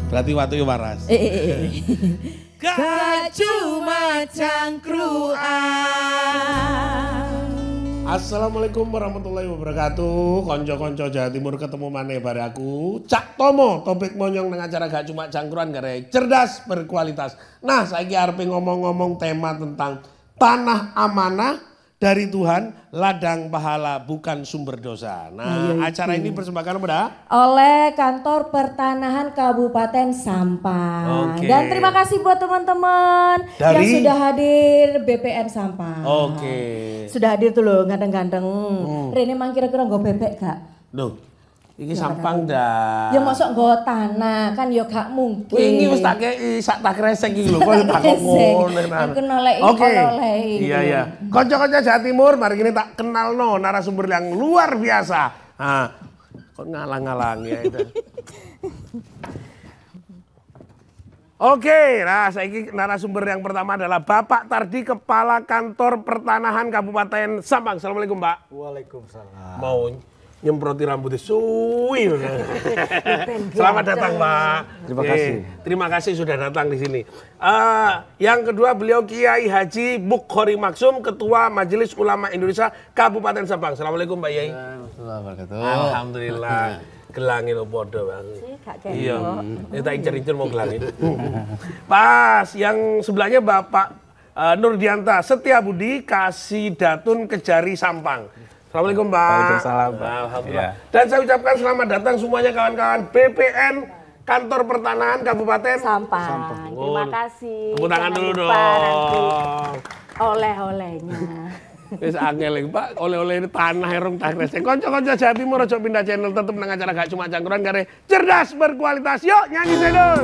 Berarti waktu waras. Gak cuma cangkruan. Assalamualaikum warahmatullahi wabarakatuh. Konco-konco Jawa Timur ketemu maneh bare aku Cak Tomo. Topik monyong nang acara gak cuma cangkruan gare cerdas berkualitas. Nah, saiki arepe ngomong-ngomong tema tentang tanah amanah dari Tuhan, ladang pahala bukan sumber dosa. Nah, acara ini persembahkan kepada oleh Kantor Pertanahan Kabupaten Sampang. Dan terima kasih buat teman-teman yang sudah hadir BPN Sampang. Sudah hadir tuh loh, ganteng-ganteng. Rene mang kira-kira nggo bebek gak? Loh, iki Sampang dah. Ya masuk nggo tanah kan ya gak mungkin. Wingi wis tak kei sak tak kresek iki lho, kok tak ngono. Aku noleki oleh. Iya. Kanca-kanca Jawa Timur, mari ini tak kenalno narasumber yang luar biasa. Nah, kok ngalang-ngalang ya itu. Oke, nah saiki narasumber yang pertama adalah Bapak Tardi, Kepala Kantor Pertanahan Kabupaten Sampang. Assalamualaikum, Pak. Waalaikumsalam. Mau nyemproti rambutnya suwi. Selamat datang, Pak. Terima kasih. Terima kasih sudah datang di sini. Yang kedua beliau Kiai Haji Bukhari Maksum, Ketua Majelis Ulama Indonesia Kabupaten Sampang. Assalamualaikum, Pak Yai. Alhamdulillah. Gelangin podo, Bang. Iya. Kita incer-incer mau gelangin. Pas yang sebelahnya Bapak Nurdianta Setiabudi, Kasidatun Kejari Sampang. Assalamualaikum, Pak. Waalaikumsalam, Pak. Alhamdulillah. Dan saya ucapkan selamat datang semuanya kawan-kawan BPN Kantor Pertanahan Kabupaten Sampang. Terima kasih. Tepuk tangan dulu dong. Oleh-olehnya. Wis angel Pak, oleh-oleh ini tanah erong tak kresek. Konco-konco Jawa Timur aja pindah channel, tetep nang acara gak cuma cangkuran kare cerdas berkualitas. Yuk nyanyi channel.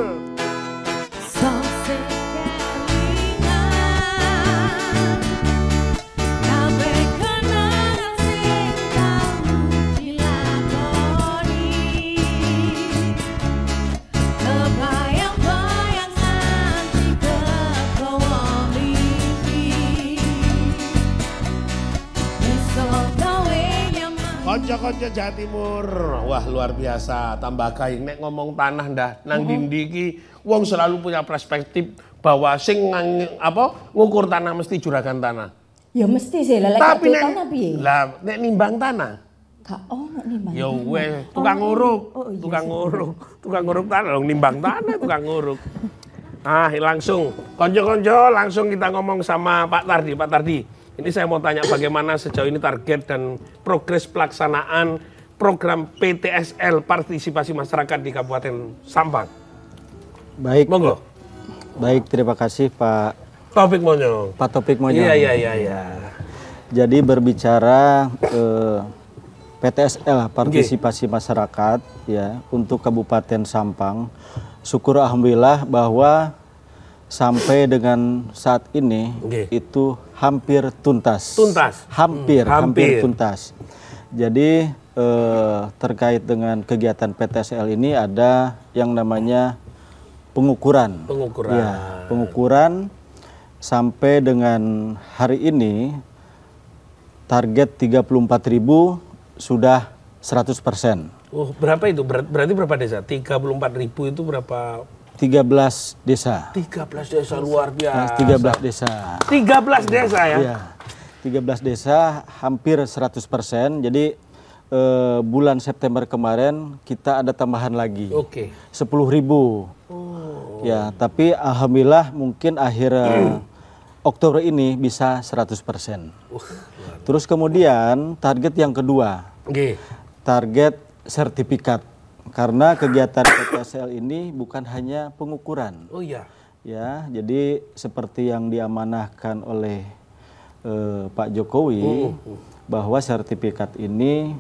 Konco-konco Jawa Timur, wah luar biasa, tambah kaing nek ngomong tanah dah nang dindi iki wong selalu punya perspektif bahwa sing ngukur tanah mesti juragan tanah. Ya mesti sih, lelek tapi nek tanah piye? Lah nek nimbang tanah. Gak ono nimbang. Ya wes, tukang nguruk. Tukang nguruk tanah dong, nimbang tanah tukang nguruk. Langsung konco-konco langsung kita ngomong sama Pak Tardi. Pak Tardi, ini saya mau tanya bagaimana sejauh ini target dan progres pelaksanaan program PTSL Partisipasi Masyarakat di Kabupaten Sampang. Baik. Monggo. Baik, terima kasih Pak Taufik Monyong. Pak Taufik Monyong. Iya. Jadi berbicara PTSL Partisipasi Masyarakat ya untuk Kabupaten Sampang. Syukur alhamdulillah bahwa sampai dengan saat ini itu hampir tuntas. Hampir tuntas. Jadi terkait dengan kegiatan PTSL ini ada yang namanya pengukuran. Ya, pengukuran sampai dengan hari ini target 34.000 sudah 100%. Oh, berapa itu? Berarti berapa desa? 34.000 itu berapa? 13 desa. 13 desa luar biasa. 13 desa. 13 desa ya? Iya. 13 desa hampir 100%. Jadi bulan September kemarin kita ada tambahan lagi. 10.000. Ya, tapi alhamdulillah mungkin akhir Oktober ini bisa 100%. Terus kemudian target yang kedua, target sertifikat. Karena kegiatan PTSL ini bukan hanya pengukuran. Ya, jadi seperti yang diamanahkan oleh Pak Jokowi, bahwa sertifikat ini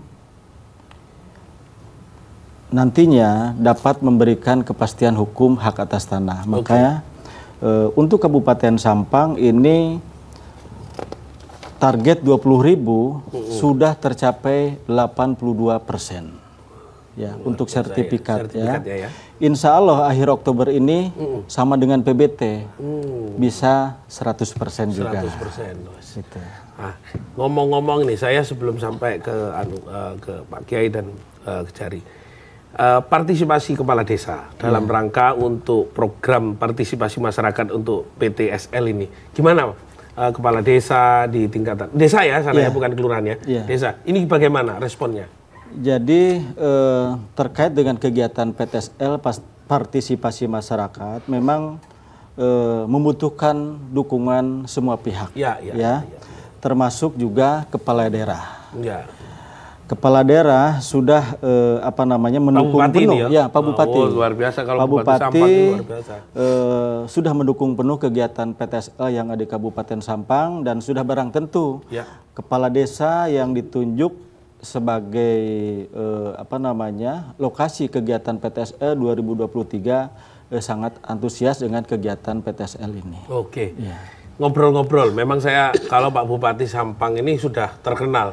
nantinya dapat memberikan kepastian hukum hak atas tanah. Makanya untuk Kabupaten Sampang ini target 20.000 sudah tercapai 82%. Ya, untuk sertifikat ya. Insya Allah akhir Oktober ini sama dengan PBT bisa 100% juga. 100%. Gitu. Ngomong-ngomong nih, saya sebelum sampai ke Pak Kiai dan Kejari, partisipasi kepala desa dalam rangka untuk program partisipasi masyarakat untuk PTSL ini, gimana kepala desa di tingkatan desa ya, sana ya, bukan kelurahan ya, desa ini bagaimana responnya? Jadi terkait dengan kegiatan PTSL partisipasi masyarakat memang membutuhkan dukungan semua pihak, termasuk juga kepala daerah. Kepala daerah sudah mendukung Bupati penuh, Pak Bupati. Luar biasa kalau Pak Bupati Sampang luar biasa. Sudah mendukung penuh kegiatan PTSL yang ada di Kabupaten Sampang dan sudah barang tentu kepala desa yang ditunjuk sebagai lokasi kegiatan PTSL 2023 sangat antusias dengan kegiatan PTSL ini. Ngobrol-ngobrol, memang saya kalau Pak Bupati Sampang ini sudah terkenal.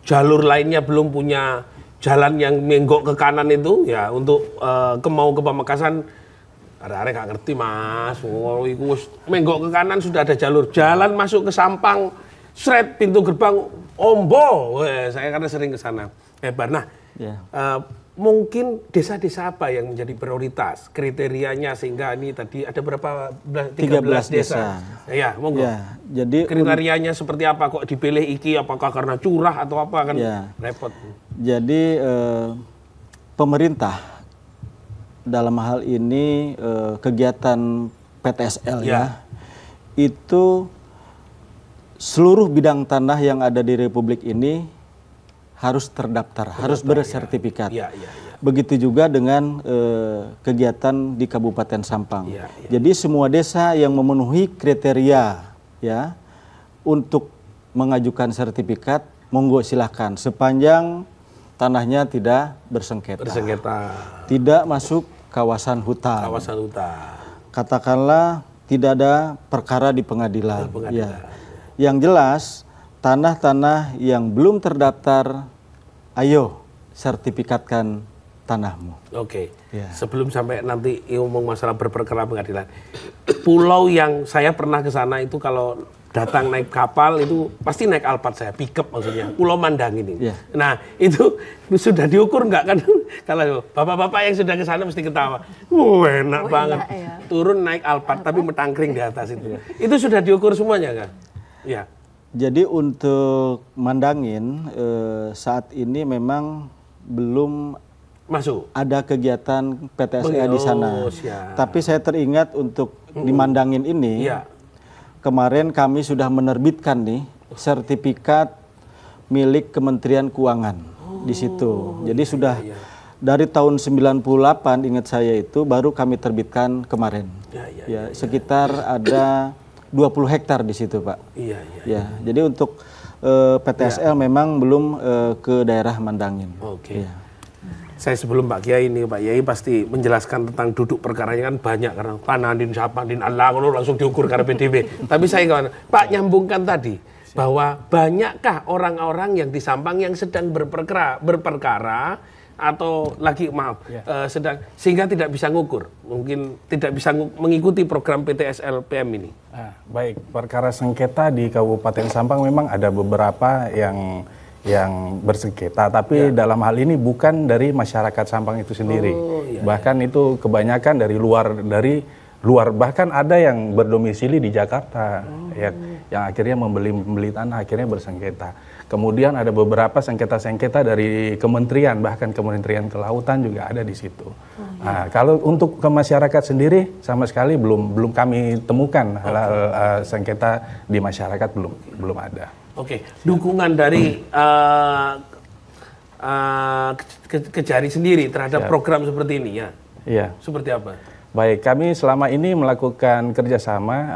Jalur lainnya belum punya jalan yang menggok ke kanan itu ya, untuk ke Pamekasan ada gak ngerti Mas. Menggok ke kanan sudah ada jalur. Jalan masuk ke Sampang, seret pintu gerbang Ombo. Saya karena sering ke sana. Hebat. Nah, mungkin desa-desa apa yang menjadi prioritas kriterianya sehingga ini tadi ada berapa 13 desa. Ya, monggo. Jadi kriterianya seperti apa kok dipilih iki, apakah karena curah atau apa kan repot. Jadi pemerintah dalam hal ini kegiatan PTSL itu seluruh bidang tanah yang ada di Republik ini harus terdaftar, harus bersertifikat. Begitu juga dengan kegiatan di Kabupaten Sampang. Jadi semua desa yang memenuhi kriteria untuk mengajukan sertifikat, monggo silahkan sepanjang tanahnya tidak bersengketa. Tidak masuk kawasan hutan. Katakanlah tidak ada perkara di pengadilan. Yang jelas tanah-tanah yang belum terdaftar, ayo sertifikatkan tanahmu. Sebelum sampai nanti ngomong masalah berperkara pengadilan, pulau yang saya pernah ke sana itu kalau datang naik kapal itu pasti naik Alphard saya, pickup maksudnya, Pulau Mandang ini. Nah itu sudah diukur nggak kan? Kalau bapak-bapak yang sudah ke sana mesti ketawa. Enak banget. Turun naik Alphard tapi metangkring di atas itu. Itu sudah diukur semuanya kan? Jadi untuk Mandangin saat ini memang belum masuk ada kegiatan PTSL di sana. Tapi saya teringat untuk di Mandangin ini kemarin kami sudah menerbitkan nih sertifikat milik Kementerian Keuangan di situ. Jadi sudah dari tahun 98 ingat saya itu baru kami terbitkan kemarin. Sekitar ada 20 hektar di situ, Pak. Jadi untuk PTSL memang belum ke daerah Mandangin. Saya sebelum Pak Kiai ini, Pak Kiai pasti menjelaskan tentang duduk perkaranya kan banyak karena Panandin Sapandin Allah langsung diukur karena PDB. Tapi saya kawan, Pak nyambungkan tadi bahwa banyakkah orang-orang yang di Sampang yang sedang berperkara atau lagi sedang sehingga tidak bisa ngukur, mungkin tidak bisa mengikuti program PTSL PM ini. Baik, perkara sengketa di Kabupaten Sampang memang ada beberapa yang bersengketa, tapi dalam hal ini bukan dari masyarakat Sampang itu sendiri. Bahkan itu kebanyakan dari luar, bahkan ada yang berdomisili di Jakarta yang akhirnya membeli tanah akhirnya bersengketa. Kemudian ada beberapa sengketa-sengketa dari kementerian, bahkan Kementerian Kelautan juga ada di situ. Nah, kalau untuk ke masyarakat sendiri sama sekali belum kami temukan hal-hal sengketa di masyarakat belum ada. Oke, dukungan dari Kejari sendiri terhadap program seperti ini ya? Iya. Seperti apa? Baik, kami selama ini melakukan kerjasama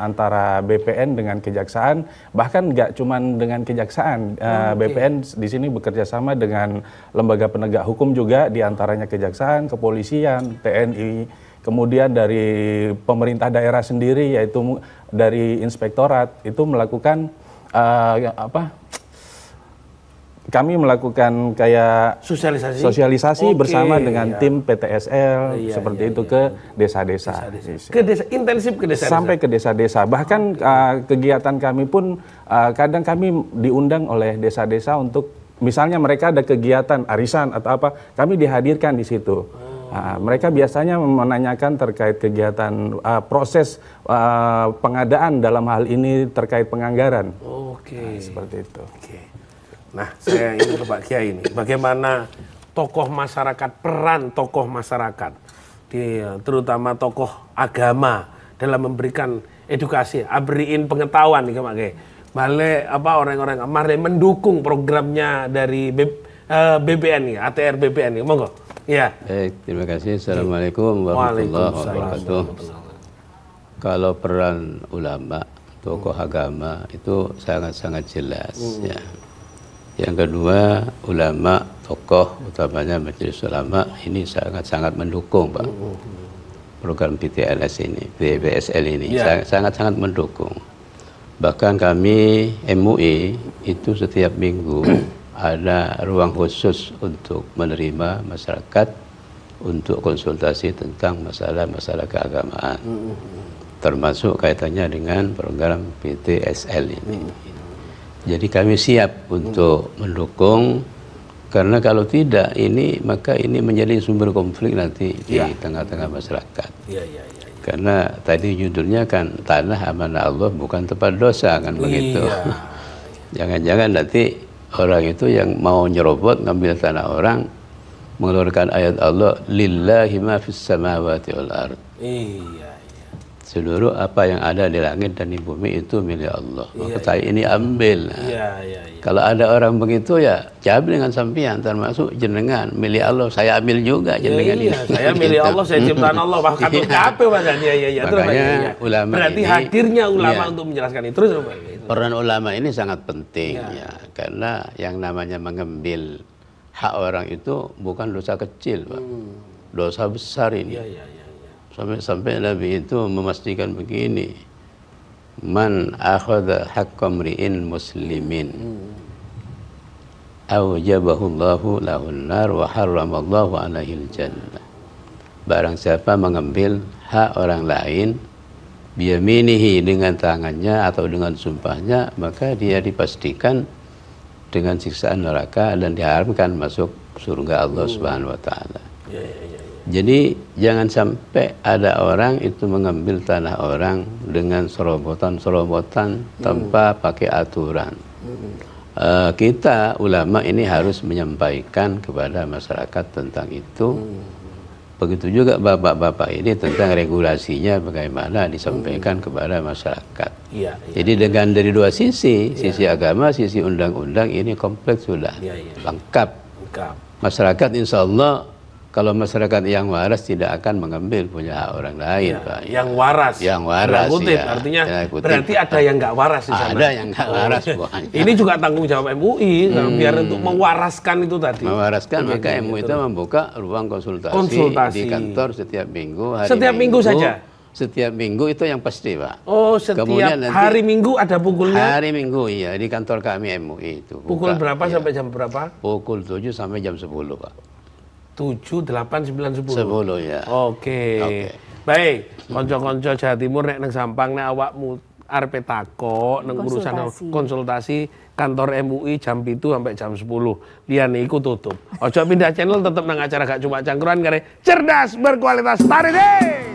antara BPN dengan Kejaksaan, bahkan nggak cuma dengan Kejaksaan. BPN di sini bekerja sama dengan lembaga penegak hukum juga, diantaranya Kejaksaan, Kepolisian, TNI, kemudian dari pemerintah daerah sendiri, yaitu dari Inspektorat, itu melakukan kami melakukan kayak sosialisasi bersama dengan tim PTSL seperti itu ke desa-desa. Intensif ke desa-desa. Sampai ke desa-desa. Bahkan kegiatan kami pun kadang kami diundang oleh desa-desa untuk misalnya mereka ada kegiatan arisan atau apa, kami dihadirkan di situ. Mereka biasanya menanyakan terkait kegiatan proses pengadaan dalam hal ini terkait penganggaran. Seperti itu. Nah, saya ingin ke Pak Kiai ini, bagaimana tokoh masyarakat, peran tokoh masyarakat, terutama tokoh agama dalam memberikan edukasi, beriin pengetahuan nih Pak Kiai. Balik orang-orang kemarin mendukung programnya dari BPN nih, ATR BPN nih, monggo. Ya. Baik, terima kasih. Assalamualaikum warahmatullahi wabarakatuh. Kalau peran ulama, tokoh agama itu sangat-sangat jelas ya. Yang kedua, ulama, tokoh, utamanya Majelis Ulama ini sangat-sangat mendukung Pak program PTSL ini, sangat-sangat mendukung. Bahkan kami MUI itu setiap minggu ada ruang khusus untuk menerima masyarakat untuk konsultasi tentang masalah-masalah keagamaan, termasuk kaitannya dengan program PTSL ini. Jadi kami siap untuk mendukung, karena kalau tidak maka ini menjadi sumber konflik nanti di tengah-tengah masyarakat. Karena tadi judulnya kan tanah amanah Allah bukan tempat dosa kan begitu. Jangan-jangan nanti orang itu yang mau nyerobot ngambil tanah orang mengeluarkan ayat Allah lillahi ma fis samawati wal ard. Seluruh apa yang ada di langit dan di bumi itu milik Allah. Maka ini ambil. Kalau ada orang begitu ya jabil dengan sampean, termasuk jenengan milik Allah. Saya ambil juga jenengan ini. Saya milik Allah, saya ciptaan Allah. Bahkan capek Pak. Makanya ulama berarti ini, hadirnya ulama untuk menjelaskan itu. Terus peran ulama ini sangat penting ya, karena yang namanya mengambil hak orang itu bukan dosa kecil Pak. Dosa besar ini. Sampai Nabi itu memastikan begini, man akhadha haqqa mri'in muslimin awjabahullahu lahun nar wa harramallahu alaihil jannah. Barang siapa mengambil hak orang lain biyaminihi, dengan tangannya atau dengan sumpahnya, maka dia dipastikan dengan siksaan neraka dan diharamkan masuk surga Allah Subhanahu wa taala. Jadi jangan sampai ada orang itu mengambil tanah orang dengan serobotan tanpa pakai aturan. Kita ulama ini harus menyampaikan kepada masyarakat tentang itu. Begitu juga bapak-bapak ini tentang regulasinya bagaimana disampaikan kepada masyarakat. Jadi dengan dari dua sisi agama, sisi undang-undang ini kompleks sudah, lengkap. Masyarakat insya Allah, kalau masyarakat yang waras tidak akan mengambil punya hak orang lain, Pak. Yang waras. Kutip, artinya berarti ada yang nggak waras di sana. Ada yang nggak waras, Ini juga tanggung jawab MUI, biar untuk mewaraskan itu tadi. Mewaraskan, maka MUI itu membuka ruang konsultasi di kantor setiap minggu. Setiap minggu saja? Setiap minggu itu yang pasti, Pak. Oh, setiap hari Minggu ada pukulnya? Hari Minggu, iya. Di kantor kami MUI itu. Pukul berapa sampai jam berapa? Pukul 7 sampai jam 10, Pak. 7, 8, 9, 10. 10 ya. Oke. Baik, konco-konco Jawa Timur nek nang Sampang nek awakmu arep takok nang urusan konsultasi kantor MUI jam 7 sampai jam 10. Liyane iku tutup. Ojo pindah channel, tetep nang acara Gak Cuma Cangkruan kare cerdas berkualitas. Tarik deh.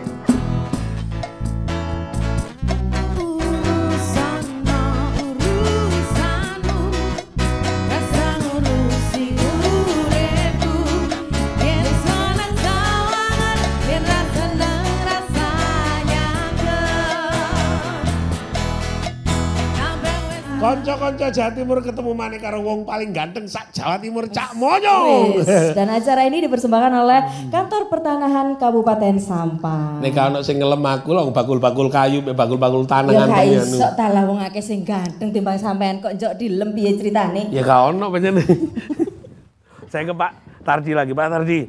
Konco-konco Jawa Timur ketemu maneh karo wong paling ganteng sak Jawa Timur, Cak Monyong. Dan acara ini dipersembahkan oleh Kantor Pertanahan Kabupaten Sampang. Nek ana sing ngelem aku lho bakul-bakul kayu, bakul-bakul tanah ya gak iso ta lah wong akeh sing ganteng timbang sampean kok njok dilem piye critane. Ya gak ono pancen. Saya ke Pak Tardi lagi, Pak Tardi.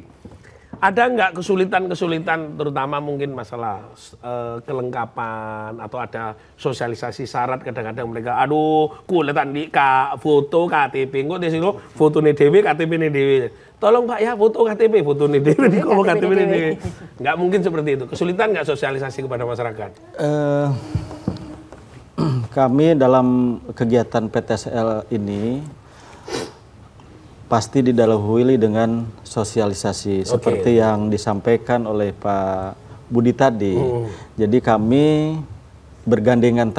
Ada nggak kesulitan-kesulitan terutama mungkin masalah kelengkapan atau ada sosialisasi syarat kadang-kadang mereka aduh kuletan di foto KTP kok di situ fotone dhewe KTP-ne dhewe. Tolong Pak ya foto KTP fotone dhewe di kok KTP-ne dhewe. Nggak mungkin seperti itu. Kesulitan nggak sosialisasi kepada masyarakat? Kami dalam kegiatan PTSL ini pasti didahului dengan sosialisasi seperti yang disampaikan oleh Pak Budi tadi. Jadi kami bergandengan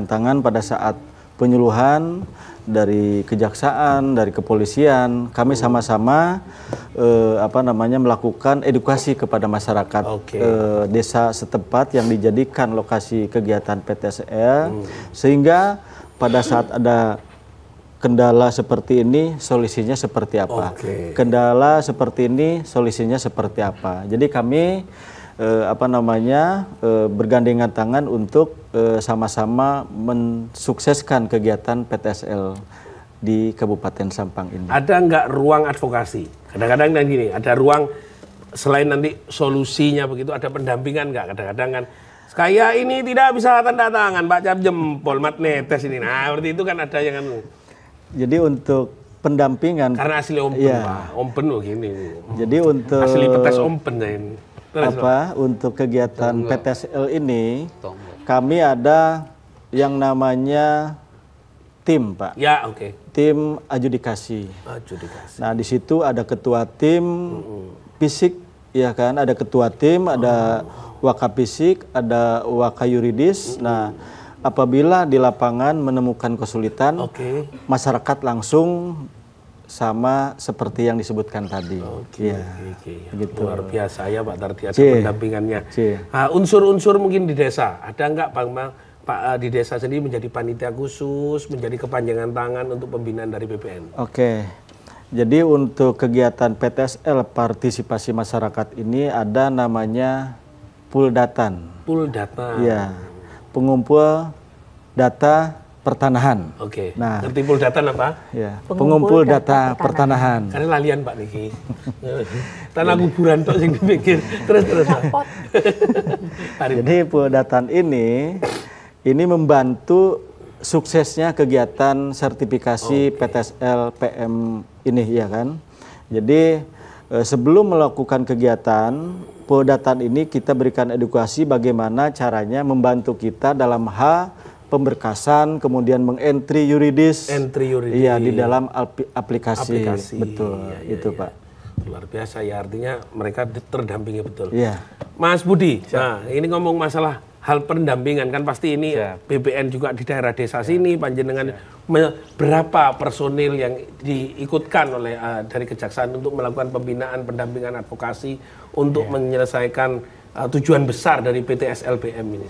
tangan pada saat penyuluhan dari kejaksaan, dari kepolisian, kami sama-sama melakukan edukasi kepada masyarakat desa setempat yang dijadikan lokasi kegiatan PTSL sehingga pada saat ada kendala seperti ini solusinya seperti apa? Kendala seperti ini solusinya seperti apa? Jadi kami bergandengan tangan untuk sama-sama mensukseskan kegiatan PTSL di Kabupaten Sampang ini. Ada nggak ruang advokasi? Kadang-kadang kan gini, ada ruang selain nanti solusinya begitu, ada pendampingan nggak? Kadang-kadang kan kayak ini tidak bisa tanda tangan, Pak cap jempol, mat netes ini. Nah, seperti itu kan ada yang kan. Jadi untuk pendampingan karena asli open, Pak. Open loh gini. Jadi untuk asli petes open ini. Untuk kegiatan PTSL ini kami ada yang namanya tim, Pak. Ya, Tim adjudikasi. Nah, di situ ada ketua tim fisik, ya kan? Ada ketua tim, ada wakafisik, ada wakayuridis. Nah, apabila di lapangan menemukan kesulitan, masyarakat langsung sama seperti yang disebutkan tadi. Gitu. Luar biasa ya Pak Tardi ada pendampingannya. Nah, unsur-unsur mungkin di desa, ada nggak Pak di desa sendiri menjadi panitia khusus, menjadi kepanjangan tangan untuk pembinaan dari BPN? Jadi untuk kegiatan PTSL partisipasi masyarakat ini ada namanya Puldatan. Ya. Pengumpul data pertanahan. Nah, ngerti Puldatan apa? Ya, pengumpul data pertanahan. Karena lalian Pak niki. Tanah kuburan tok sing dipikir. Terus. Jadi Puldatan ini membantu suksesnya kegiatan sertifikasi PTSL PM ini, ya kan? Jadi sebelum melakukan kegiatan Puldatan ini kita berikan edukasi bagaimana caranya membantu kita dalam hal pemberkasan, kemudian mengentry yuridis. Iya, di dalam aplikasi. Betul, itu Pak. Luar biasa ya, artinya mereka terdampingi betul. Iya. Mas Budi, nah ini ngomong masalah hal pendampingan kan pasti ini BPN juga di daerah desa sini, panjenengan berapa personil yang diikutkan oleh dari kejaksaan untuk melakukan pembinaan, pendampingan, advokasi untuk menyelesaikan tujuan besar dari PTSL PM ini?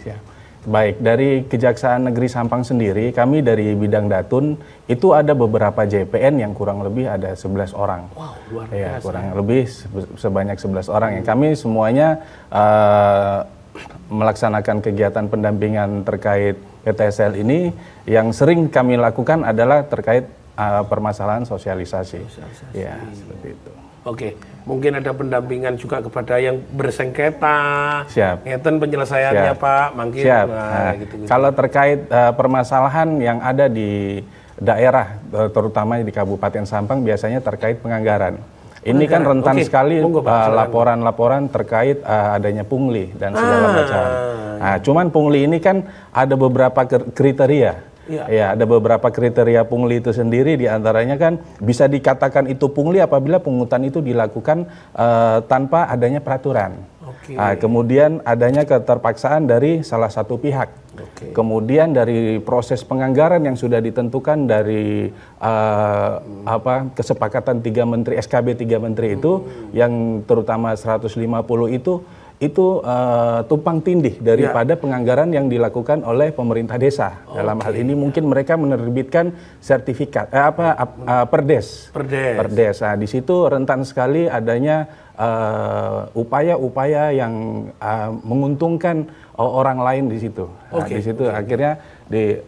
Baik, dari Kejaksaan Negeri Sampang sendiri, kami dari bidang Datun itu ada beberapa JPN yang kurang lebih ada 11 orang. Wow, luar biasa. Kurang lebih sebanyak 11 orang. Yang kami semuanya melaksanakan kegiatan pendampingan terkait PTSL ini. Yang sering kami lakukan adalah terkait permasalahan sosialisasi. Ya, seperti itu. Mungkin ada pendampingan juga kepada yang bersengketa. Ngeten penyelesaiannya Pak, mungkin. Gitu. Kalau terkait permasalahan yang ada di daerah, terutama di Kabupaten Sampang, biasanya terkait penganggaran. Ini kan rentan sekali laporan-laporan terkait adanya pungli dan segala macam. Nah, cuman pungli ini kan ada beberapa kriteria. Ya, ada beberapa kriteria pungli itu sendiri, diantaranya kan bisa dikatakan itu pungli apabila pungutan itu dilakukan tanpa adanya peraturan. Kemudian adanya keterpaksaan dari salah satu pihak. Kemudian dari proses penganggaran yang sudah ditentukan dari kesepakatan 3 menteri, SKB 3 menteri itu, yang terutama 150 itu itu tumpang tindih daripada penganggaran yang dilakukan oleh pemerintah desa. Dalam hal ini mungkin mereka menerbitkan sertifikat perdes. Nah, di situ rentan sekali adanya upaya-upaya yang menguntungkan orang lain di situ. Nah, di situ akhirnya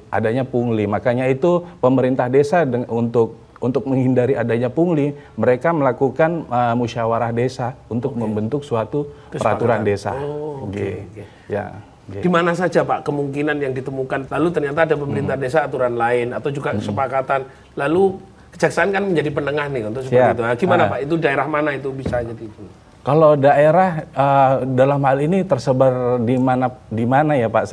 adanya pungli. Makanya itu pemerintah desa untuk menghindari adanya pungli, mereka melakukan musyawarah desa untuk membentuk suatu peraturan desa. Ya. Di mana saja Pak kemungkinan yang ditemukan, lalu ternyata ada pemerintah desa aturan lain atau juga kesepakatan, lalu kejaksaan kan menjadi penengah nih untuk seperti itu. Nah, gimana Pak? Itu daerah mana itu bisa jadi itu? Kalau daerah dalam hal ini tersebar di mana ya Pak?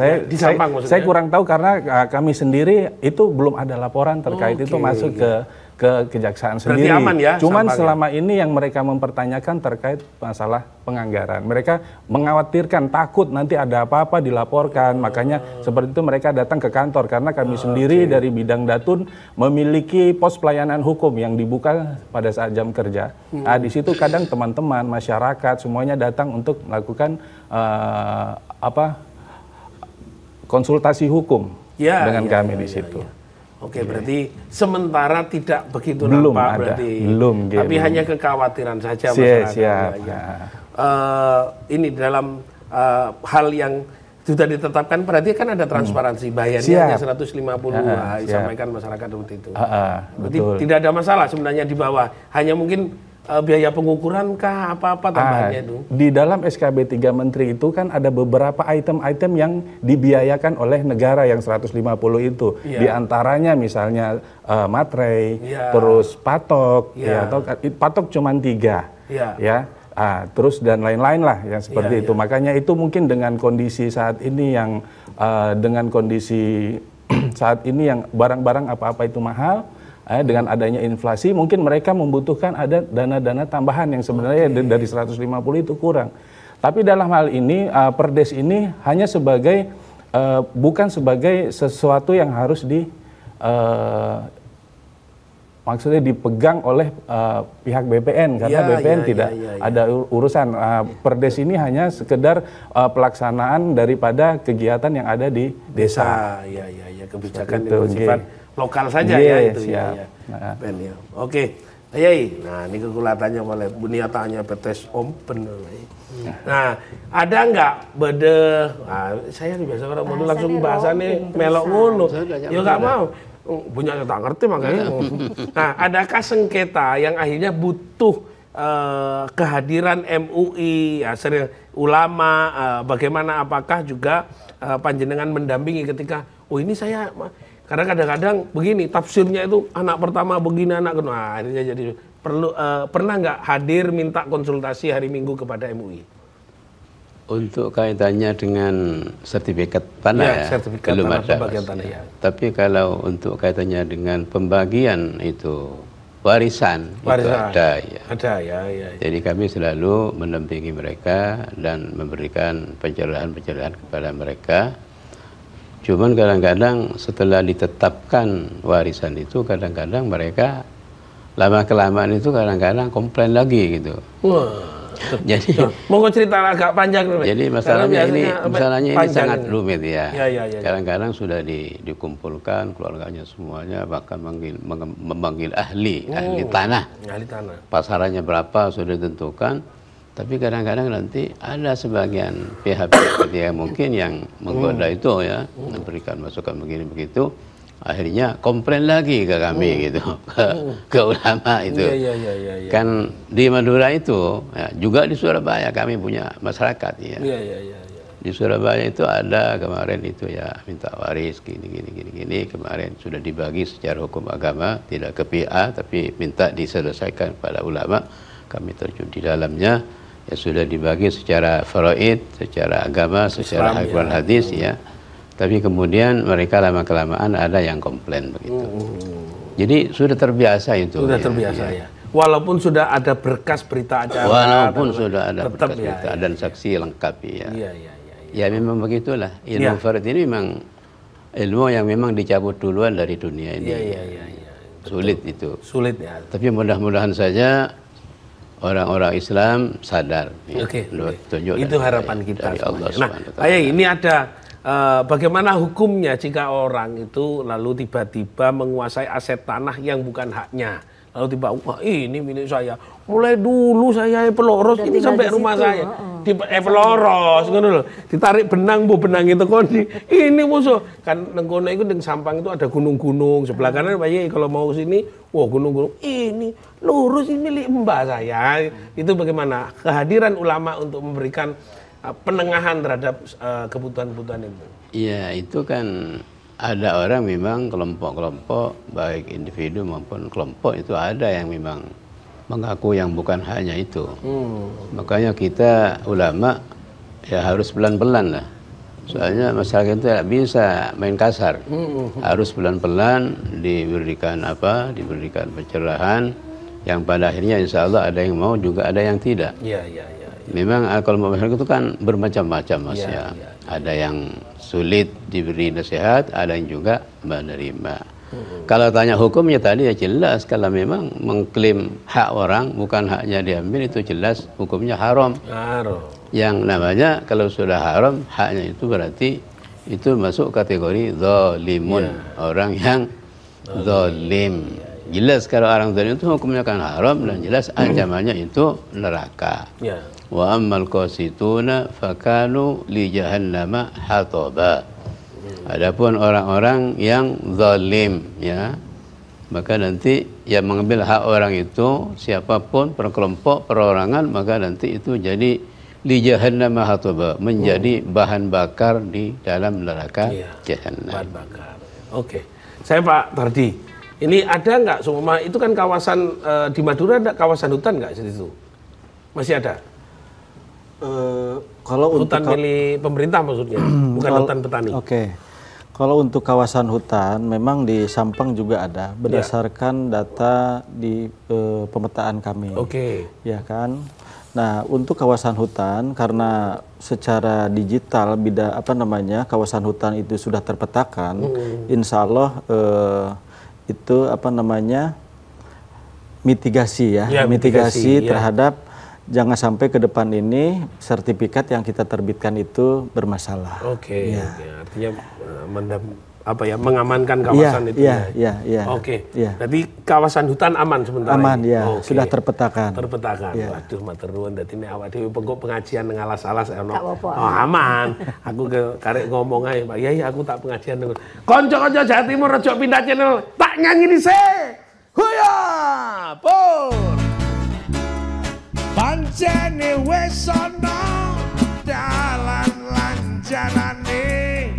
Saya kurang tahu karena kami sendiri itu belum ada laporan terkait itu masuk ke kejaksaan sendiri. Aman ya, cuman selama ini yang mereka mempertanyakan terkait masalah penganggaran. Mereka mengkhawatirkan, takut nanti ada apa-apa dilaporkan. Makanya seperti itu mereka datang ke kantor karena kami sendiri dari bidang Datun memiliki pos pelayanan hukum yang dibuka pada saat jam kerja. Nah, di situ kadang teman-teman masyarakat semuanya datang untuk melakukan konsultasi hukum dengan kami di situ. Oke, berarti sementara tidak begitu belum nampak ada, berarti. Tapi hanya kekhawatiran saja masyarakat. Siap. Ini dalam hal yang sudah ditetapkan berarti kan ada transparansi, bayarnya hanya 150 disampaikan masyarakat seperti itu. Berarti tidak ada masalah sebenarnya di bawah. Hanya mungkin biaya pengukuran kah apa-apa tambahannya itu? Di dalam SKB 3 Menteri itu kan ada beberapa item-item yang dibiayakan oleh negara yang 150 itu. Di antaranya misalnya materai, terus patok, atau patok cuma 3, terus dan lain-lain lah yang seperti itu. Makanya itu mungkin dengan kondisi saat ini yang yang barang-barang apa-apa itu mahal. Dengan adanya inflasi mungkin mereka membutuhkan ada dana-dana tambahan yang sebenarnya dari 150 itu kurang. Tapi dalam hal ini perdes ini hanya sebagai bukan sebagai sesuatu yang harus maksudnya dipegang oleh pihak BPN karena BPN tidak ada urusan. Perdes ini hanya sekedar pelaksanaan daripada kegiatan yang ada di desa. Kebijakan itu bersifat lokal saja itu Oke, nah ini kekulatannya oleh niatannya PTS Open. Nah, ada nggak saya biasa orang mau langsung bahasannya melok ngono. Ya nggak mau. Punya tak ngerti makanya. Nah, adakah sengketa yang akhirnya butuh kehadiran MUI, ulama, bagaimana apakah juga panjenengan mendampingi ketika ini saya karena kadang-kadang begini tafsirnya itu anak pertama begini anak kedua, akhirnya jadi pernah nggak hadir minta konsultasi hari Minggu kepada MUI? Untuk kaitannya dengan sertifikat tanah sertifikat belum tanah, ada. Pembagian tanah, Tapi kalau untuk kaitannya dengan pembagian itu warisan. Itu ada ya. Ada ya. Jadi kami selalu mendampingi mereka dan memberikan pencerahan-pencerahan kepada mereka. Cuman kadang-kadang setelah ditetapkan warisan itu kadang-kadang mereka lama-kelamaan itu kadang-kadang komplain lagi gitu. Jadi mau cerita agak panjang dulu. Jadi masalahnya ini sangat rumit ya. Kadang-kadang sudah dikumpulkan keluarganya semuanya, bahkan memanggil ahli tanah. Pasarannya berapa sudah ditentukan. Tapi kadang-kadang nanti ada sebagian pihak-pihak yang mungkin yang menggoda itu ya, memberikan masukan begini begitu, akhirnya komplain lagi ke kami gitu, ke ulama itu. Kan di Madura itu, juga di Surabaya kami punya masyarakat ya. Di Surabaya itu ada kemarin itu ya minta waris gini kemarin sudah dibagi secara hukum agama, tidak ke PA tapi minta diselesaikan pada ulama, kami terjun di dalamnya. Ya sudah dibagi secara faraid, secara agama, secara Al-Quran hadis ya. Tapi kemudian mereka lama-kelamaan ada yang komplain begitu. Jadi sudah terbiasa itu. Sudah terbiasa ya. Walaupun sudah ada berkas berita acara. Walaupun sudah ada berkas berita dan saksi lengkap ya. Ya memang begitulah. Ilmu faraid ini memang ilmu yang memang dicabut duluan dari dunia ini. Sulit itu. Sulit ya. Tapi mudah-mudahan saja orang-orang Islam sadar. Oke. Tunjuk Itu harapan kita. Dari Allah nah, ini ada bagaimana hukumnya jika orang itu lalu tiba-tiba menguasai aset tanah yang bukan haknya. Lalu tiba, wah ini milik saya. Mulai dulu saya peloros ini sampai rumah saya. Peloros, ditarik benang itu kondi. Ini musuh kan nengkono itu dengan Sampang itu ada gunung-gunung sebelah kanan Pak kalau mau sini, wah gunung-gunung ini lurus ini milik mbak saya. Itu bagaimana kehadiran ulama untuk memberikan penengahan terhadap kebutuhan-kebutuhan itu. Iya, itu kan ada orang memang kelompok-kelompok baik individu maupun kelompok itu ada yang memang mengaku yang bukan hanya itu. Makanya kita ulama ya harus pelan-pelan lah. Soalnya masyarakat itu tidak bisa main kasar. Harus pelan-pelan diberikan pencerahan yang pada akhirnya insya Allah ada yang mau juga ada yang tidak. Memang kelompok masyarakat itu kan bermacam-macam Mas ya. Ada yang sulit diberi nasihat, ada yang juga menerima. Kalau tanya hukumnya tadi ya jelas, kalau memang mengklaim hak orang bukan haknya diambil itu jelas hukumnya haram. Yang namanya kalau sudah haram haknya itu berarti itu masuk kategori zalimun, orang yang zalim. Jelas kalau orang zalim itu hukumnya kan haram dan jelas ancamannya itu neraka. Wa ammal qasituna fakanu li jahannama hataba. Adapun orang-orang yang zalim ya, maka nanti yang mengambil hak orang itu siapapun perkelompok perorangan maka nanti itu jadi li jahannama hataba, menjadi bahan bakar di dalam neraka jahannam. Bahan bakar. Oke. Saya Pak Tardi, ini ada nggak semua itu kan kawasan di Madura ada kawasan hutan nggak di situ? Masih ada? Kalau hutan milik pemerintah maksudnya, bukan hutan petani. Kalau untuk kawasan hutan memang di Sampang juga ada berdasarkan data di pemetaan kami. Ya kan. Nah, untuk kawasan hutan karena secara digital kawasan hutan itu sudah terpetakan, insya Allah itu mitigasi mitigasi terhadap jangan sampai ke depan ini sertifikat yang kita terbitkan itu bermasalah. Artinya mengamankan kawasan itu. Berarti kawasan hutan aman sebentar. Aman sudah terpetakan. Waduh, matur nuwun dadi nek awak dhewe pengajian ngalas-alas aman. Aku karek ngomong ae, Pak Yai aku tak pengajian. Kanca-kanca Jawa Timur aja pindah channel. Tak nyanyi dhisik. Hoya! Pur. Pancene wis ana dalan lanjarane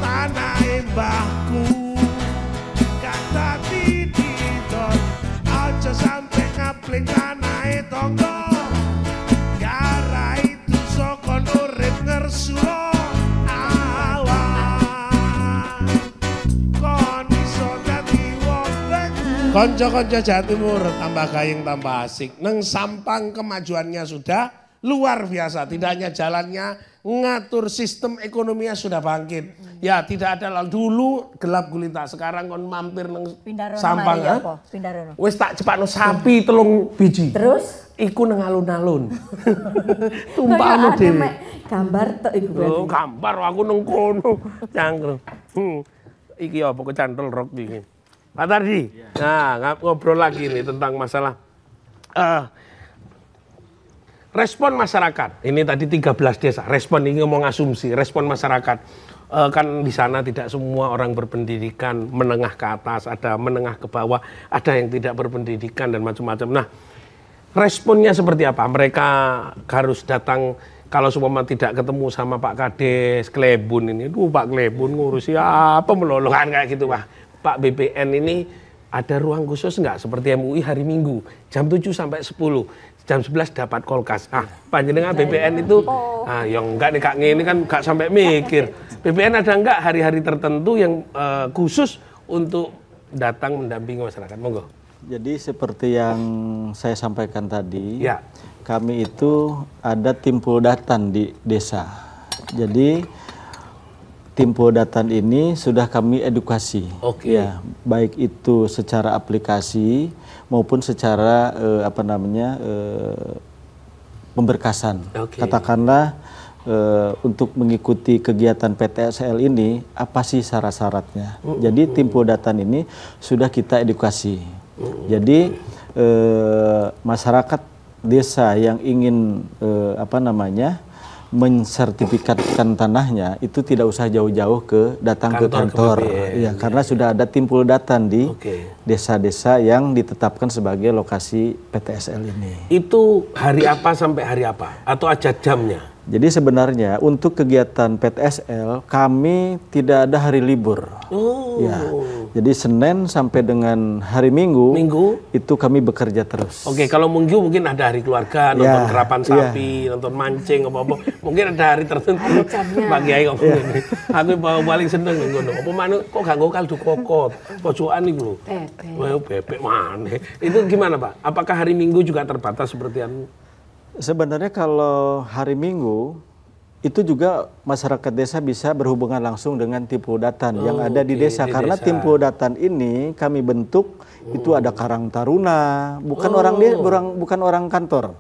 tanahe mbahku kata dididon aja sampe ngapling tanahe tangga gara itu sokon urip ngersula awan kon iso dadi wong kanca-kanca Jawa Timur tambah gayeng tambah asik. Neng Sampang kemajuannya sudah luar biasa. Tidak hanya jalannya, ngatur sistem ekonominya sudah bangkit. Ya tidak ada dulu gelap gulita. Sekarang kon mampir neng Sampang ya. Wis tak cepakno sapi 3 biji. Terus? Iku neng alun-alun. Tumpahno dhewe. Gambar tok iku berarti. Gambar aku neng kono. Cangkruk. Iki apa kecantol rok iki. Pak Tardi, nah ngobrol lagi nih tentang masalah respon masyarakat. Ini tadi 13 desa, respon ini ngomong asumsi, respon masyarakat. Kan di sana tidak semua orang berpendidikan, menengah ke atas, ada menengah ke bawah, ada yang tidak berpendidikan dan macam-macam. Nah, responnya seperti apa? Mereka harus datang, kalau semua tidak ketemu sama Pak Kades, Klebun ini, Pak Klebun ngurusi apa melolong kan kayak gitu, Pak BPN ini ada ruang khusus nggak seperti MUI hari Minggu jam 7 sampai 10, jam 11 dapat kolkas. Panjenengan BPN itu yang enggak nih Kak ini kan nggak sampai mikir. BPN ada nggak hari-hari tertentu yang khusus untuk datang mendampingi masyarakat? Monggo. Jadi seperti yang saya sampaikan tadi, kami itu ada tim puldatan di desa. Jadi tim Poldatan ini sudah kami edukasi. Ya, baik itu secara aplikasi maupun secara pemberkasan. Katakanlah untuk mengikuti kegiatan PTSL ini apa sih syarat-syaratnya. Jadi tim Poldatan ini sudah kita edukasi. Jadi masyarakat desa yang ingin mensertifikatkan tanahnya itu tidak usah jauh-jauh datang ke kantor, ya, karena sudah ada tim Poldatan di desa-desa yang ditetapkan sebagai lokasi PTSL ini. Itu hari apa sampai hari apa atau aja jamnya? Jadi sebenarnya untuk kegiatan PTSL kami tidak ada hari libur. Ya. Jadi Senin sampai dengan hari Minggu itu kami bekerja terus. Kalau Minggu mungkin ada hari keluarga, nonton kerapan sapi, nonton mancing apa-apa. Mungkin ada hari tertentu. Pak Kiai ngomong ini. Aku paling seneng ngono. Apa manuk kok gak nggo kaldu kokot. Pojokan iku lho. Bebek maneh. Itu gimana, Pak? Apakah hari Minggu juga terbatas seperti anu? Sebenarnya kalau hari Minggu itu juga masyarakat desa bisa berhubungan langsung dengan tim Poldatan yang ada di desa. Karena tim Poldatan ini kami bentuk itu ada Karang Taruna, bukan bukan orang kantor,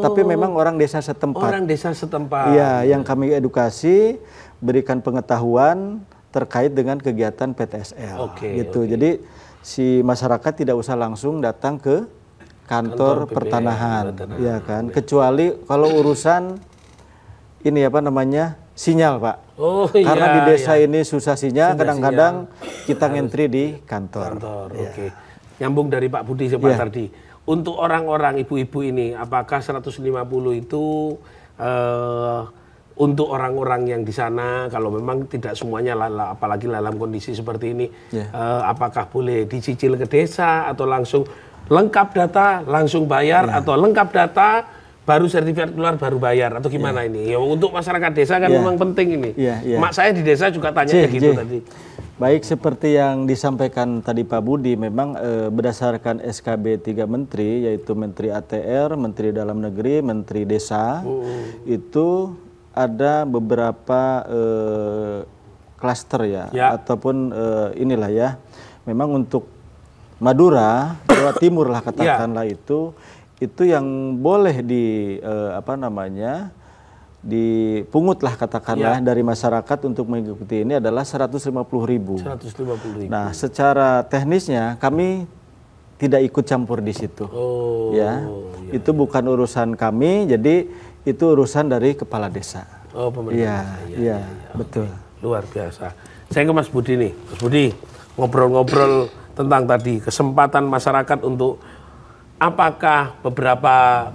tapi memang orang desa setempat. Orang desa setempat. Iya, yang kami edukasi, berikan pengetahuan terkait dengan kegiatan PTSL. Gitu. Jadi si masyarakat tidak usah langsung datang ke kantor pertanahan, ya kan? Kecuali kalau urusan ini sinyal, Pak. Karena di desa ini susah sinyal, kadang-kadang kita ngentri di kantor. Nyambung dari Pak Budi tadi. Untuk orang-orang ibu-ibu ini, apakah 150 itu untuk orang-orang yang di sana, kalau memang tidak semuanya apalagi dalam kondisi seperti ini, apakah boleh dicicil ke desa atau langsung lengkap data langsung bayar atau lengkap data baru sertifikat keluar baru bayar atau gimana ini? Ya untuk masyarakat desa kan memang penting ini. Mak saya di desa juga tanya kayak gitu tadi. Baik, seperti yang disampaikan tadi Pak Budi, memang berdasarkan SKB 3 Menteri, yaitu Menteri ATR, Menteri Dalam Negeri, Menteri Desa, itu ada beberapa klaster ataupun inilah ya, memang untuk Madura, Jawa Timur lah katakanlah itu yang boleh dipungut lah katakanlah dari masyarakat untuk mengikuti ini adalah 150.000. Nah, secara teknisnya kami tidak ikut campur di situ. Itu bukan urusan kami, jadi itu urusan dari kepala desa. Pemerintah. Iya, betul. Luar biasa. Saya ke Mas Budi nih. Mas Budi, ngobrol-ngobrol tentang tadi kesempatan masyarakat untuk apakah beberapa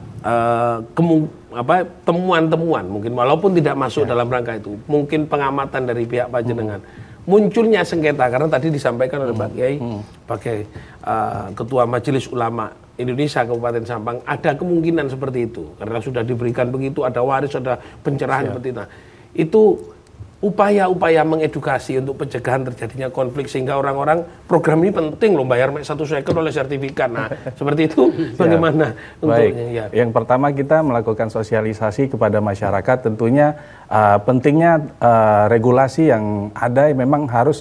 temuan-temuan mungkin walaupun tidak masuk dalam rangka itu, mungkin pengamatan dari pihak panjenengan munculnya sengketa karena tadi disampaikan oleh Pak Kiai sebagai Ketua Majelis Ulama Indonesia Kabupaten Sampang, ada kemungkinan seperti itu karena sudah diberikan begitu, ada waris, ada pencerahan seperti itu. Itu upaya-upaya mengedukasi untuk pencegahan terjadinya konflik sehingga orang-orang program ini penting loh, bayar 1 second oleh sertifikat. Nah, seperti itu bagaimana untuknya? Yang pertama kita melakukan sosialisasi kepada masyarakat, tentunya pentingnya regulasi yang ada memang harus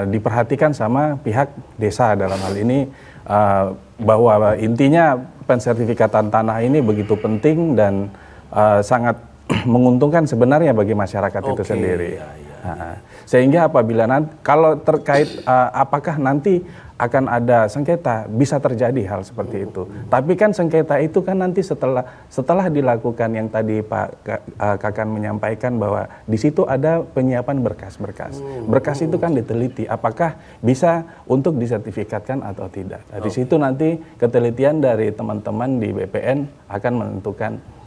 diperhatikan sama pihak desa dalam hal ini, bahwa intinya pensertifikatan tanah ini begitu penting dan sangat menguntungkan sebenarnya bagi masyarakat itu sendiri. Sehingga apabila kalau terkait apakah nanti akan ada sengketa, bisa terjadi hal seperti itu. Tapi kan sengketa itu kan nanti setelah dilakukan yang tadi Pak Kakan menyampaikan bahwa di situ ada penyiapan berkas-berkas. Berkas itu kan diteliti apakah bisa untuk disertifikatkan atau tidak. Di situ nanti ketelitian dari teman-teman di BPN akan menentukan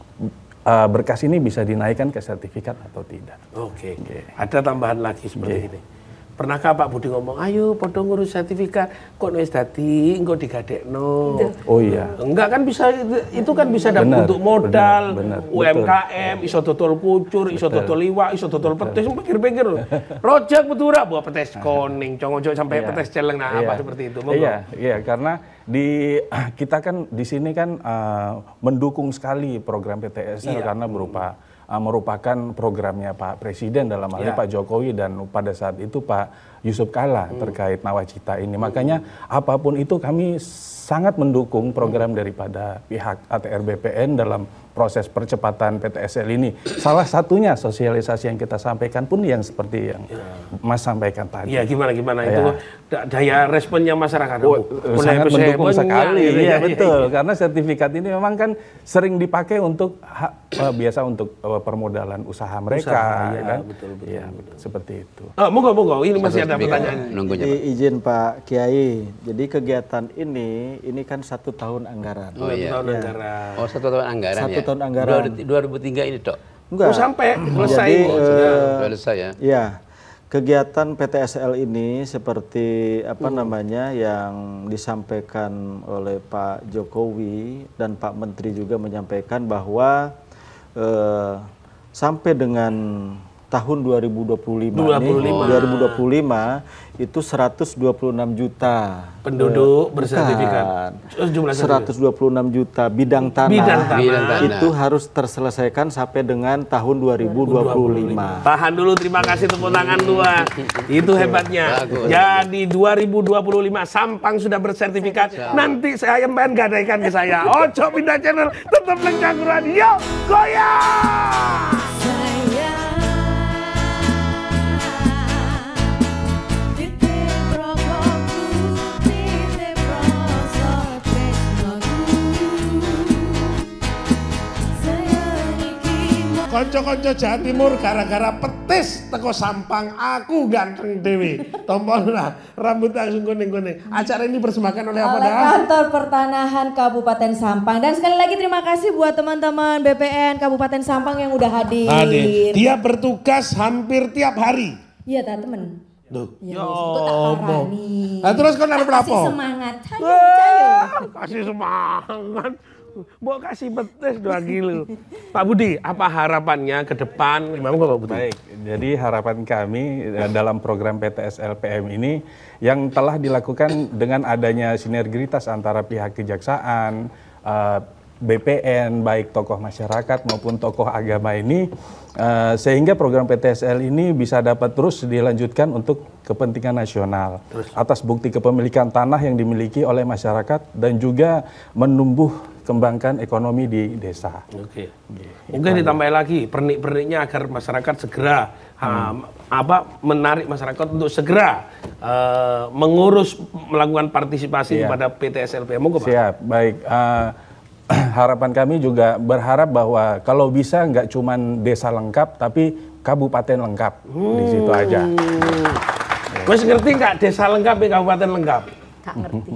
berkas ini bisa dinaikkan ke sertifikat atau tidak. Ada tambahan lagi seperti ini. Pernahkah Pak Budi ngomong, ayo podo ngurus sertifikat, kok wis dadi engko digadekno. Enggak kan bisa, itu kan bisa dapat untuk modal, UMKM, iso dodol kucur, iso dodol liwak, iso dodol petis, pikir-pikir loh. Rojak betura buat petis koning, congo-congo sampai petis celeng, apa seperti itu. Iya, karena kita kan di sini kan mendukung sekali program PTSL karena berupa merupakan programnya Pak Presiden dalam hal ini Pak Jokowi dan pada saat itu Pak Yusuf Kalla terkait nawacita ini. Makanya apapun itu kami sangat mendukung program daripada pihak ATR BPN dalam proses percepatan PTSL ini. Salah satunya sosialisasi yang kita sampaikan pun yang seperti yang Mas sampaikan tadi. Iya, gimana itu daya responnya masyarakat. Sangat mendukung sekali. Iya, betul. Karena sertifikat ini memang kan sering dipakai untuk biasa untuk permodalan usaha mereka. Kan? Betul. Seperti itu. Monggo. Ini masih ada pertanyaan. Izin Pak Kiai. Jadi kegiatan ini kan 1 tahun anggaran. Oh iya. 1 tahun anggaran. Oh, 1 tahun anggaran 1 tahun anggaran. 2003 ini, Dok. Enggak. Sampai selesai. Jadi, selesai ya. Ya. Kegiatan PTSL ini seperti apa namanya yang disampaikan oleh Pak Jokowi dan Pak Menteri juga menyampaikan bahwa sampai dengan tahun 2025 itu 126 juta penduduk bersertifikat. Jumlah 126 juta bidang tanah itu harus terselesaikan sampai dengan tahun 2025. Tahan dulu, terima kasih tepuk tangan dua. Itu hebatnya. Jadi 2025 Sampang sudah bersertifikat. Nanti saya main gadaikan ke saya. Ojo pindah channel, tetap Leng Cangkruan. Yo, goyang! Konco-konco Jawa Timur gara-gara petis teko Sampang aku ganteng dewi. Tombollah rambut langsung kuning-kuning. Acara ini dipersembahkan oleh apa dah? Kantor Pertanahan Kabupaten Sampang. Dan sekali lagi terima kasih buat teman-teman BPN Kabupaten Sampang yang udah hadir. Dia bertugas hampir tiap hari. Iya, teman. Duh. Ya, nah, terus kan ada berapa? Kasih semangat. Cayo. Kasih semangat. Mau kasih betes 2 kilo. Pak Budi, apa harapannya ke depan? Gimana Pak Budi? Baik, jadi harapan kami dalam program PTSL PM ini yang telah dilakukan dengan adanya sinergitas antara pihak kejaksaan, BPN, baik tokoh masyarakat maupun tokoh agama ini, sehingga program PTSL ini bisa dapat terus dilanjutkan untuk kepentingan nasional atas bukti kepemilikan tanah yang dimiliki oleh masyarakat dan juga menumbuh kembangkan ekonomi di desa. Oke. Mungkin ditambah lagi pernik-perniknya agar masyarakat segera menarik masyarakat untuk segera mengurus melakukan partisipasi kepada PTSL PM. Siap, baik. Harapan kami juga berharap bahwa kalau bisa nggak cuma desa lengkap tapi kabupaten lengkap di situ aja. Mas ngerti nggak desa lengkap di kabupaten lengkap? Nggak ngerti.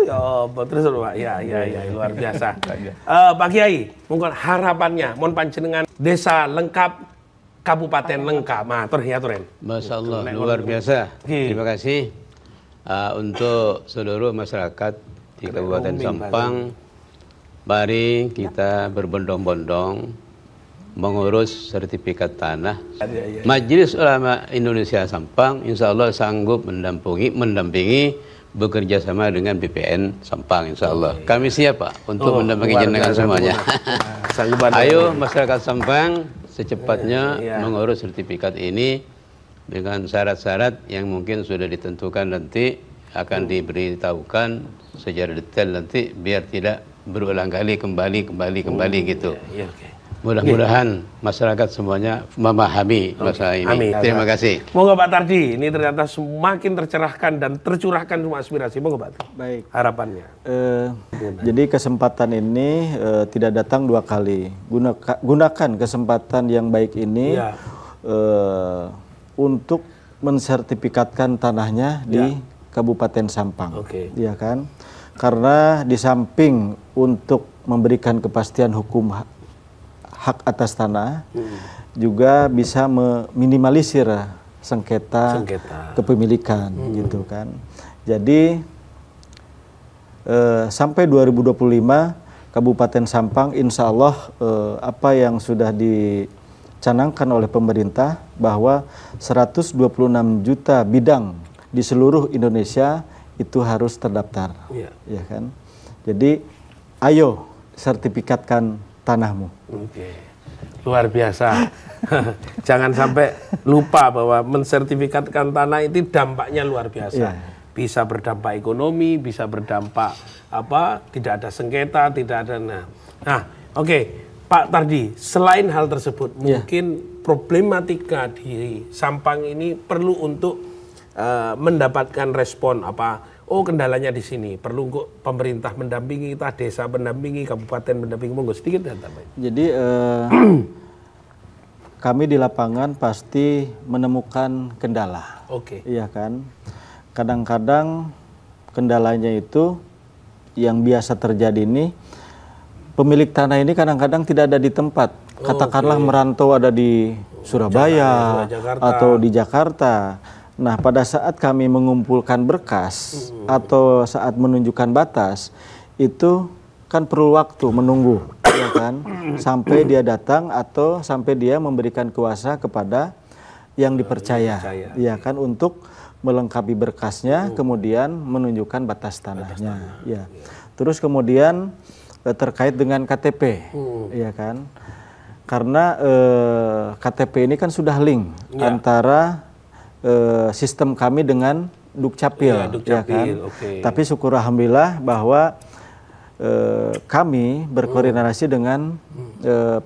Ya, terus Pak. Ya, luar biasa. Pak Kiai, mungkin harapannya, mohon panjenengan desa lengkap, kabupaten lengkap. Turen. Masya Allah, luar biasa. Terima kasih untuk seluruh masyarakat di Kabupaten Sampang. Mari kita berbondong-bondong mengurus sertifikat tanah. Majelis Ulama Indonesia Sampang insya Allah sanggup mendampingi bekerja sama dengan BPN Sampang insya Allah. Kami siap Pak untuk mendampingi jenengan semuanya. Ayo masyarakat Sampang secepatnya mengurus sertifikat ini dengan syarat-syarat yang mungkin sudah ditentukan nanti akan diberitahukan secara detail nanti biar tidak berulang kali kembali gitu. Mudah-mudahan masyarakat semuanya memahami masalah ini. Amin. Terima kasih. Moga Pak Tardi, ini ternyata semakin tercerahkan dan tercurahkan semua aspirasi. Moga Pak. Baik. Harapannya. Jadi kesempatan ini tidak datang 2 kali. Gunakan kesempatan yang baik ini untuk mensertifikatkan tanahnya di Kabupaten Sampang. Iya kan? Karena di samping untuk memberikan kepastian hukum hak atas tanah, juga bisa meminimalisir sengketa kepemilikan gitu kan. Jadi sampai 2025 Kabupaten Sampang insya Allah apa yang sudah dicanangkan oleh pemerintah bahwa 126 juta bidang di seluruh Indonesia itu harus terdaftar, ya kan. Jadi ayo sertifikatkan tanahmu. Luar biasa. Jangan sampai lupa bahwa mensertifikatkan tanah itu dampaknya luar biasa. Bisa berdampak ekonomi, bisa berdampak apa? Tidak ada sengketa, tidak ada. Nah, oke, Pak Tardi. Selain hal tersebut, mungkin problematika di Sampang ini perlu untuk mendapatkan respon apa? Oh, kendalanya di sini. Perlu kok pemerintah mendampingi kita, desa mendampingi, kabupaten mendampingi. Monggo sedikit dan tambah. Jadi kami di lapangan pasti menemukan kendala. Oke. Iya kan. Kadang-kadang kendalanya itu yang biasa terjadi ini, pemilik tanah ini kadang-kadang tidak ada di tempat. Katakanlah merantau ada di Surabaya atau di Jakarta. Nah, pada saat kami mengumpulkan berkas atau saat menunjukkan batas, itu kan perlu waktu menunggu, ya kan, sampai dia datang atau sampai dia memberikan kuasa kepada yang dipercaya, ya kan, untuk melengkapi berkasnya, kemudian menunjukkan batas tanahnya, ya. Terus kemudian terkait dengan KTP, ya kan, karena KTP ini kan sudah link antara sistem kami dengan Dukcapil, ya kan. Tapi syukur alhamdulillah bahwa kami berkoordinasi dengan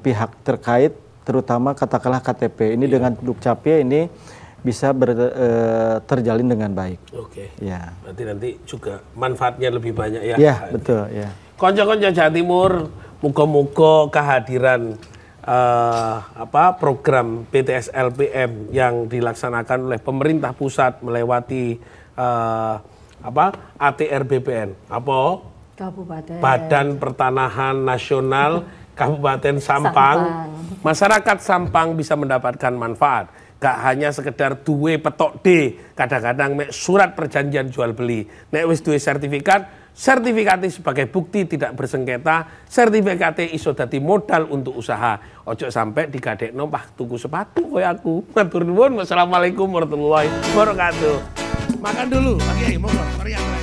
pihak terkait, terutama katakanlah KTP ini dengan Dukcapil ini bisa terjalin dengan baik. Oke. Ya. Berarti nanti juga manfaatnya lebih banyak ya. Ya, betul ya. Konco-konco Jawa Timur, muga-muga kehadiran program PTS LPM yang dilaksanakan oleh pemerintah pusat melewati ATR BPN Kabupaten Badan Pertanahan Nasional Kabupaten Sampang. Masyarakat Sampang bisa mendapatkan manfaat. Gak hanya sekedar duwe petok D, kadang-kadang mek surat perjanjian jual beli. Nek wis duwe sertifikat sebagai bukti tidak bersengketa, sertifikatnya iso dadi modal untuk usaha. Ojo sampai digadekno pah tuku sepatu koyo aku. Matur nuwun. Wassalamualaikum warahmatullahi wabarakatuh. Makan dulu, Pak Kiai, monggo.